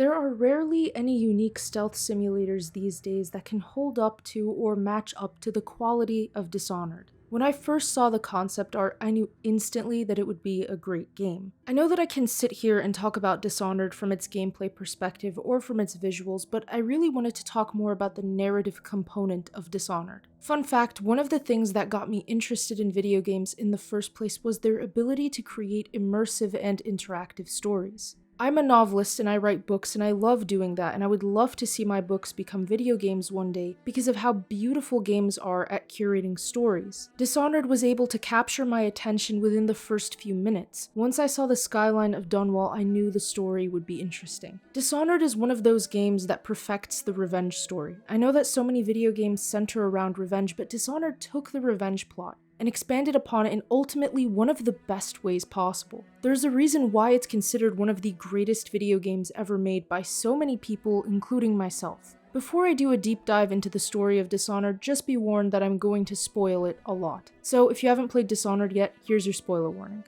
There are rarely any unique stealth simulators these days that can hold up to or match up to the quality of Dishonored. When I first saw the concept art, I knew instantly that it would be a great game. I know that I can sit here and talk about Dishonored from its gameplay perspective or from its visuals, but I really wanted to talk more about the narrative component of Dishonored. Fun fact, one of the things that got me interested in video games in the first place was their ability to create immersive and interactive stories. I'm a novelist and I write books and I love doing that, and I would love to see my books become video games one day because of how beautiful games are at curating stories. Dishonored was able to capture my attention within the first few minutes. Once I saw the skyline of Dunwall, I knew the story would be interesting. Dishonored is one of those games that perfects the revenge story. I know that so many video games center around revenge, but Dishonored took the revenge plot and expanded upon it in ultimately one of the best ways possible. There's a reason why it's considered one of the greatest video games ever made by so many people, including myself. Before I do a deep dive into the story of Dishonored, just be warned that I'm going to spoil it a lot. So if you haven't played Dishonored yet, here's your spoiler warning.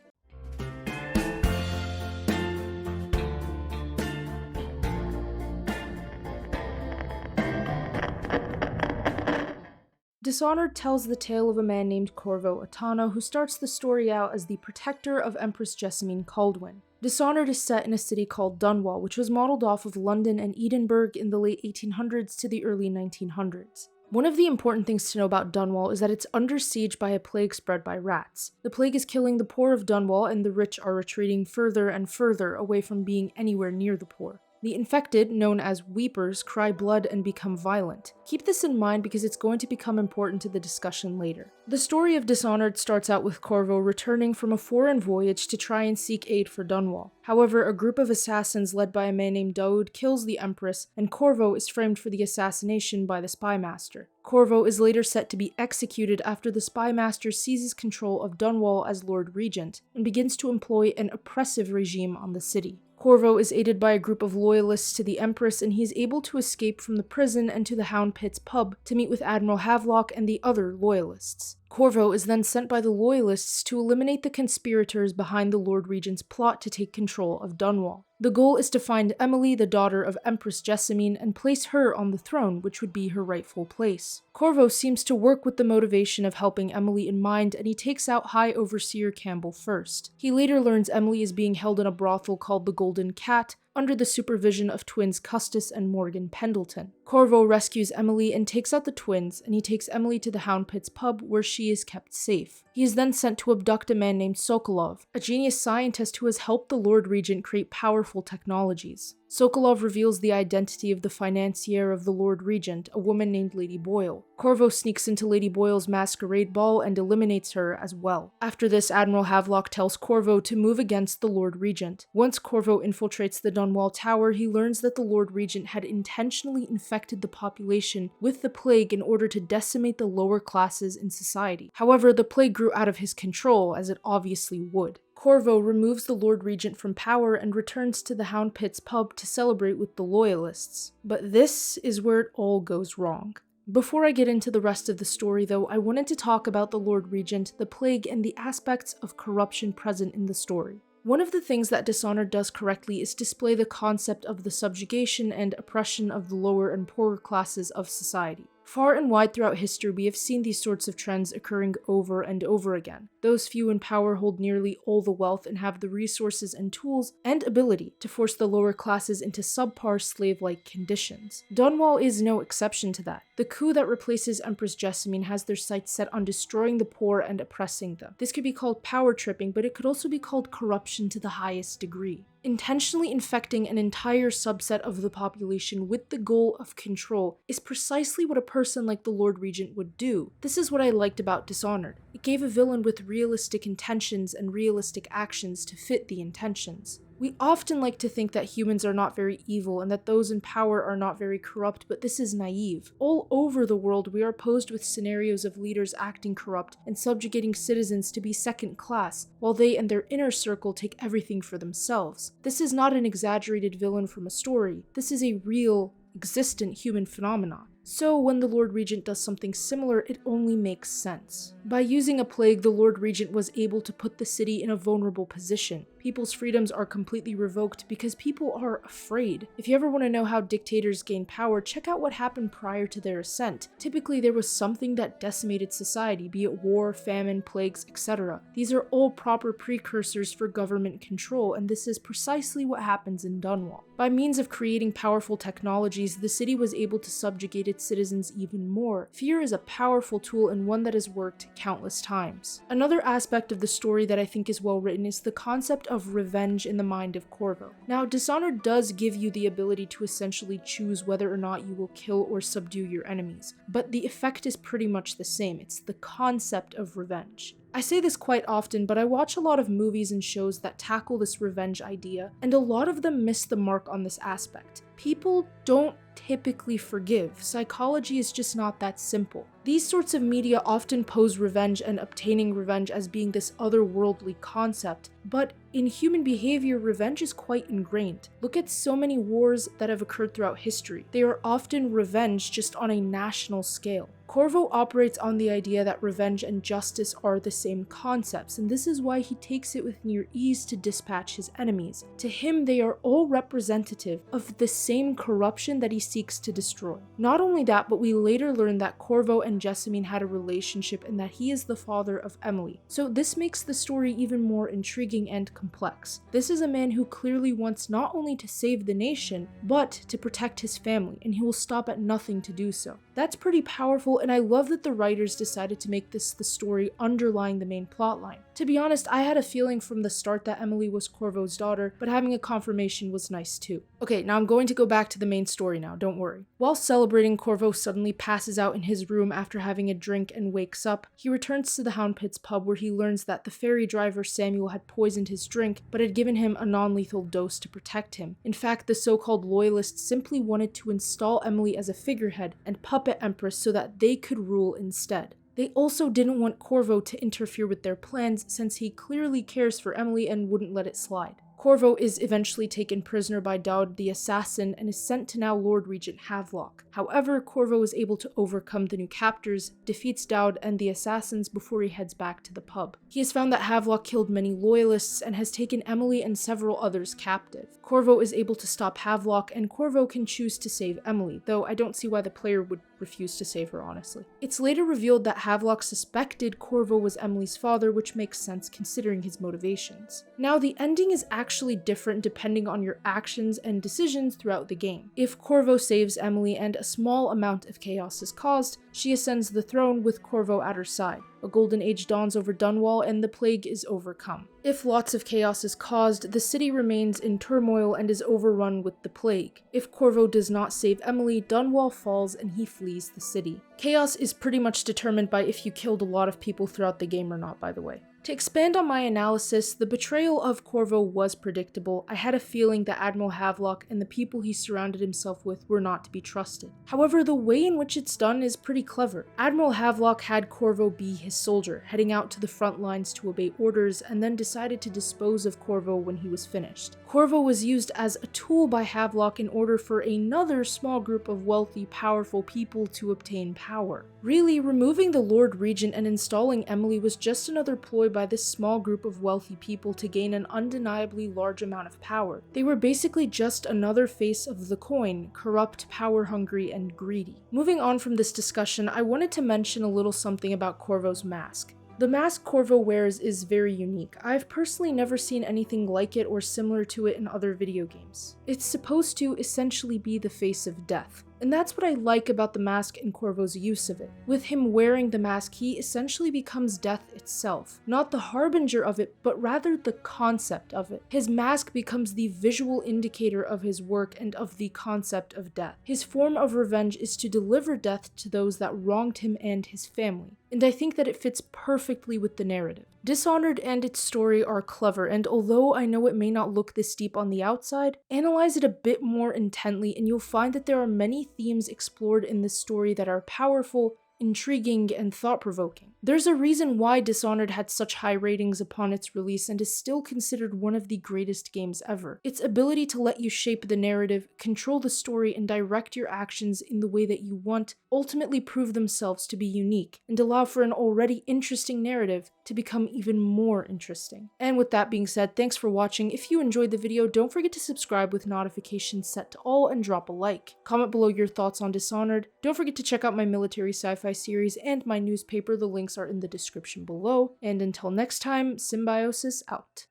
Dishonored tells the tale of a man named Corvo Attano who starts the story out as the protector of Empress Jessamine Caldwin. Dishonored is set in a city called Dunwall, which was modeled off of London and Edinburgh in the late 1800s to the early 1900s. One of the important things to know about Dunwall is that it's under siege by a plague spread by rats. The plague is killing the poor of Dunwall, and the rich are retreating further and further away from being anywhere near the poor. The infected, known as weepers, cry blood and become violent. Keep this in mind because it's going to become important to the discussion later. The story of Dishonored starts out with Corvo returning from a foreign voyage to try and seek aid for Dunwall. However, a group of assassins led by a man named Daoud kills the Empress, and Corvo is framed for the assassination by the Spy Master. Corvo is later set to be executed after the Spy Master seizes control of Dunwall as Lord Regent and begins to employ an oppressive regime on the city. Corvo is aided by a group of loyalists to the Empress, and he is able to escape from the prison and to the Hound Pit's pub to meet with Admiral Havelock and the other loyalists. Corvo is then sent by the loyalists to eliminate the conspirators behind the Lord Regent's plot to take control of Dunwall. The goal is to find Emily, the daughter of Empress Jessamine, and place her on the throne, which would be her rightful place. Corvo seems to work with the motivation of helping Emily in mind, and he takes out High Overseer Campbell first. He later learns Emily is being held in a brothel called the Golden Cat, under the supervision of twins Custis and Morgan Pendleton. Corvo rescues Emily and takes out the twins, and he takes Emily to the Hound Pit's pub where she is kept safe. He is then sent to abduct a man named Sokolov, a genius scientist who has helped the Lord Regent create powerful technologies. Sokolov reveals the identity of the financier of the Lord Regent, a woman named Lady Boyle. Corvo sneaks into Lady Boyle's masquerade ball and eliminates her as well. After this, Admiral Havelock tells Corvo to move against the Lord Regent. Once Corvo infiltrates the Dunwall Tower, he learns that the Lord Regent had intentionally infected the population with the plague in order to decimate the lower classes in society. However, the plague grew out of his control, as it obviously would. Corvo removes the Lord Regent from power and returns to the Hound Pit's pub to celebrate with the Loyalists. But this is where it all goes wrong. Before I get into the rest of the story though, I wanted to talk about the Lord Regent, the plague, and the aspects of corruption present in the story. One of the things that Dishonored does correctly is display the concept of the subjugation and oppression of the lower and poorer classes of society. Far and wide throughout history, we have seen these sorts of trends occurring over and over again. Those few in power hold nearly all the wealth and have the resources and tools and ability to force the lower classes into subpar slave-like conditions. Dunwall is no exception to that. The coup that replaces Empress Jessamine has their sights set on destroying the poor and oppressing them. This could be called power tripping, but it could also be called corruption to the highest degree. Intentionally infecting an entire subset of the population with the goal of control is precisely what a person like the Lord Regent would do. This is what I liked about Dishonored. It gave a villain with realistic intentions and realistic actions to fit the intentions. We often like to think that humans are not very evil and that those in power are not very corrupt, but this is naive. All over the world, we are posed with scenarios of leaders acting corrupt and subjugating citizens to be second class, while they and their inner circle take everything for themselves. This is not an exaggerated villain from a story. This is a real, existent human phenomenon. So when the Lord Regent does something similar, it only makes sense. By using a plague, the Lord Regent was able to put the city in a vulnerable position. people's freedoms are completely revoked because people are afraid. If you ever want to know how dictators gain power, check out what happened prior to their ascent. Typically, there was something that decimated society, be it war, famine, plagues, etc. These are all proper precursors for government control, and this is precisely what happens in Dunwall. By means of creating powerful technologies, the city was able to subjugate its citizens even more. Fear is a powerful tool and one that has worked countless times. Another aspect of the story that I think is well written is the concept of revenge in the mind of Corvo. Now, Dishonored does give you the ability to essentially choose whether or not you will kill or subdue your enemies, but the effect is pretty much the same. It's the concept of revenge. I say this quite often, but I watch a lot of movies and shows that tackle this revenge idea, and a lot of them miss the mark on this aspect. People don't typically forgive. Psychology is just not that simple. These sorts of media often pose revenge and obtaining revenge as being this otherworldly concept, but in human behavior, revenge is quite ingrained. Look at so many wars that have occurred throughout history. They are often revenge just on a national scale. Corvo operates on the idea that revenge and justice are the same concepts, and this is why he takes it with near ease to dispatch his enemies. To him, they are all representative of the same corruption that he seeks to destroy. Not only that, but we later learn that Corvo and Jessamine had a relationship and that he is the father of Emily. So this makes the story even more intriguing and complex. This is a man who clearly wants not only to save the nation, but to protect his family, and he will stop at nothing to do so. That's pretty powerful, and I love that the writers decided to make this the story underlying the main plotline. To be honest, I had a feeling from the start that Emily was Corvo's daughter, but having a confirmation was nice too. Okay, now I'm going to go back to the main story now, don't worry. While celebrating, Corvo suddenly passes out in his room after having a drink and wakes up. He returns to the Hound Pit's pub where he learns that the ferry driver Samuel had poisoned his drink, but had given him a non-lethal dose to protect him. In fact, the so-called loyalists simply wanted to install Emily as a figurehead and puppet Empress so that they could rule instead. They also didn't want Corvo to interfere with their plans since he clearly cares for Emily and wouldn't let it slide. Corvo is eventually taken prisoner by Dowd the Assassin and is sent to now Lord Regent Havelock. However, Corvo is able to overcome the new captors, defeats Dowd and the Assassins before he heads back to the pub. He has found that Havelock killed many loyalists and has taken Emily and several others captive. Corvo is able to stop Havelock, and Corvo can choose to save Emily, though I don't see why the player would refuse to save her, honestly. It's later revealed that Havelock suspected Corvo was Emily's father, which makes sense considering his motivations. Now, the ending is actually different depending on your actions and decisions throughout the game. If Corvo saves Emily and a small amount of chaos is caused, she ascends the throne with Corvo at her side. A golden age dawns over Dunwall and the plague is overcome. If lots of chaos is caused, the city remains in turmoil and is overrun with the plague. If Corvo does not save Emily, Dunwall falls and he flees the city. Chaos is pretty much determined by if you killed a lot of people throughout the game or not, by the way. To expand on my analysis, the betrayal of Corvo was predictable. I had a feeling that Admiral Havelock and the people he surrounded himself with were not to be trusted. However, the way in which it's done is pretty clever. Admiral Havelock had Corvo be his soldier, heading out to the front lines to obey orders, and then decided to dispose of Corvo when he was finished. Corvo was used as a tool by Havelock in order for another small group of wealthy, powerful people to obtain power. Really, removing the Lord Regent and installing Emily was just another ploy by this small group of wealthy people to gain an undeniably large amount of power. They were basically just another face of the coin, corrupt, power-hungry, and greedy. Moving on from this discussion, I wanted to mention a little something about Corvo's mask. The mask Corvo wears is very unique. I've personally never seen anything like it or similar to it in other video games. It's supposed to essentially be the face of death. And that's what I like about the mask and Corvo's use of it. With him wearing the mask, he essentially becomes death itself. Not the harbinger of it, but rather the concept of it. His mask becomes the visual indicator of his work and of the concept of death. His form of revenge is to deliver death to those that wronged him and his family. And I think that it fits perfectly with the narrative. Dishonored and its story are clever, and although I know it may not look this deep on the outside, analyze it a bit more intently and you'll find that there are many themes explored in this story that are powerful, intriguing, and thought-provoking. There's a reason why Dishonored had such high ratings upon its release and is still considered one of the greatest games ever. Its ability to let you shape the narrative, control the story, and direct your actions in the way that you want ultimately prove themselves to be unique and allow for an already interesting narrative to become even more interesting. And with that being said, thanks for watching. If you enjoyed the video, don't forget to subscribe with notifications set to all and drop a like. Comment below your thoughts on Dishonored. Don't forget to check out my military sci-fi series and my newspaper. The links are in the description below. And until next time, Symbiosis out.